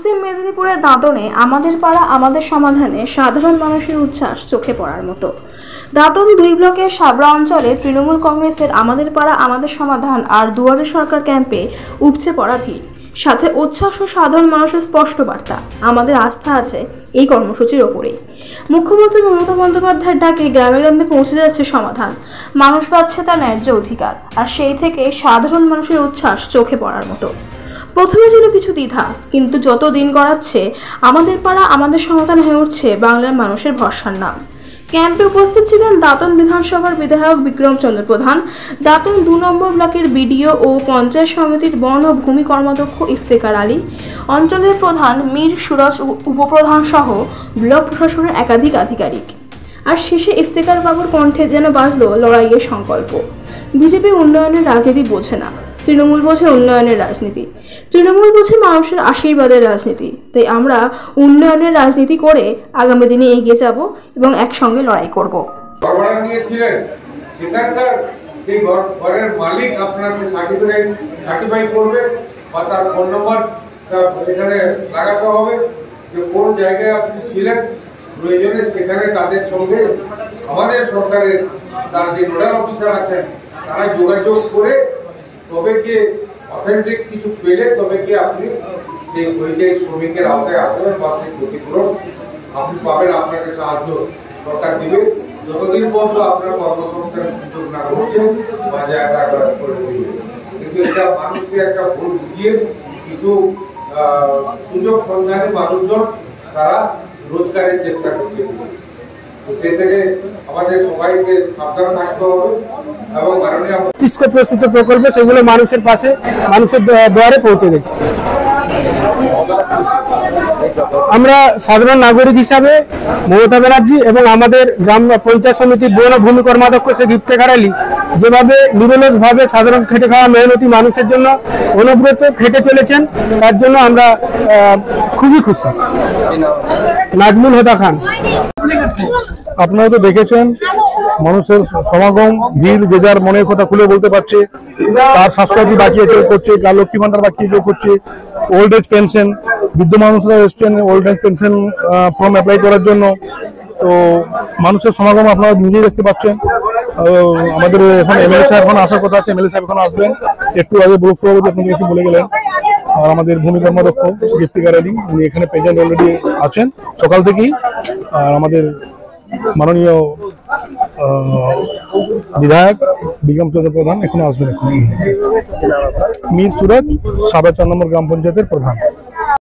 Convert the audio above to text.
পশ্চিম মেদিনীপুরের দাঁতনে আমাদের পাড়া আমাদের সমাধানে সাধারণ মানুষের উচ্ছ্বাস চোখে পড়ার মতো। দাঁতন 2 ব্লকের সাবরা অঞ্চলে তৃণমূল কংগ্রেসের আমাদের পাড়া আমাদের সমাধান আর দুয়ারে সরকার ক্যাম্পে উপচে পড়া ভিড়, সাথে উচ্ছ্বাস ও সাধারণ মানুষের স্পষ্ট বার্তা। আমাদের আস্থা আছে এই কর্মসূচির ওপরেই। মুখ্যমন্ত্রী মমতা বন্দ্যোপাধ্যায়ের ডাকে গ্রামে গ্রামে পৌঁছে যাচ্ছে সমাধান। মানুষ পাচ্ছে তার ন্যায্য অধিকার, আর সেই থেকে সাধারণ মানুষের উচ্ছ্বাস চোখে পড়ার মতো। প্রথমে ছিল কিছু দ্বিধা, কিন্তু যত দিন গড়াচ্ছে আমাদের পাড়া আমাদের সমাধান হয়ে উঠছে বাংলার মানুষের ভরসার নাম। ক্যাম্পে উপস্থিত ছিলেন দাঁতন বিধানসভার বিধায়ক বিক্রম চন্দ্র প্রধান, দাঁতন 2 নম্বর ব্লকের বিডিও ও পঞ্চায়েত সমিতির বন ও ভূমি কর্মাধ্যক্ষ ইফতেখার আলী, অঞ্চলের প্রধান মীর সুরজ উপপ্রধান সহ ব্লক প্রশাসনের একাধিক আধিকারিক। আর শেষে ইফতেখার বাবুর কণ্ঠে যেন বাজলো লড়াইয়ের সংকল্প। বিজেপি উন্নয়নের রাজনীতি বোঝে না, তৃণমূল বোঝে উন্নয়নের রাজনীতি, তৃণমূল বোঝে মানুষের আশীর্বাদের রাজনীতি। তাই আমরা উন্নয়নের রাজনীতি করে আগামী দিনে এগিয়ে যাব এবং একসঙ্গে লড়াই করব। ঘর নিয়েছিলেন, সেখানকার সেই ঘরের মালিক আপনাকে সার্টিফাই করবে বা তার ফোন নম্বর এখানে লাগাতে হবে যে কোন জায়গায় আপনি ছিলেন। প্রয়োজনে সেখানে তাদের সঙ্গে আমাদের সরকারের তার যে নোডাল অফিসার আছেন তারা যোগাযোগ করে তবে গিয়ে অথেন্টিক কিছু পেলে তবে গিয়ে আপনি সেই পরিযায়ী শ্রমিকের আওতায় আসবেন বা সেই ক্ষতিপূরণ আপনি পাবেন। আপনাকে সাহায্য সরকার দিবে যতদিন পর্যন্ত আপনার কর্মসংস্থানের সুযোগ না করছে বা জায়গা করে দিবে। কিন্তু এটা মানুষকে একটা ভুল বুঝিয়ে কিছু সুযোগ সন্ধানী মানুষজন তারা রোজগারের চেষ্টা করছে। সে থেকে আমাদের সবাইকে সাবধান থাকতে হবে এবং মাননীয় প্রস্তুত প্রকল্প সেগুলো মানুষের পাশে মানুষের দুয়ারে পৌঁছে গেছে। আমরা সাধারণ নাগরিক হিসাবে মমতা ব্যানার্জি এবং আমাদের গ্রাম পঞ্চায়েত সমিতির বন ও ভূমি কর্মাধ্যক্ষ শেখ ইফতেখার আলী যেভাবে নিরলসভাবে সাধারণ খেটে খাওয়া মেহনতি মানুষের জন্য অনবরত খেটে চলেছেন, তার জন্য আমরা খুবই খুশি। নাজমুল হুদা খান। আপনারা তো দেখেছেন মানুষের সমাগম, ভিড়, যে যার মনের কথা খুলে বলতে পারছে। তার স্বাস্থ্যসাথী বাকি কেউ করছে, কার লক্ষ্মী ভান্ডার বাকি কেউ করছে, ওল্ড এজ পেনশন, বৃদ্ধ মানুষরা এসছেন old age pension form apply করার জন্য। তো মানুষের সমাগম আপনারা নিজেই দেখতে পাচ্ছেন। আমাদের এখন এমএলএ সাহেব এখন আসার কথা আছে, এমএলএ সাহেব এখন আসবেন। একটু আগে ব্লক সভাপতি আপনাকে একটু বলে গেলেন। আর আমাদের ভূমি কর্মাধ্যক্ষ ইফতেখার আলী উনি এখানে প্রেজেন্ট অলরেডি আছেন সকাল থেকেই। আর আমাদের মাননীয় বিধায়ক বিক্রম চন্দ্র প্রধান এখনো আসবেন। এখন মীর সুরজ সাবরা 4 নম্বর গ্রাম পঞ্চায়েতের প্রধান।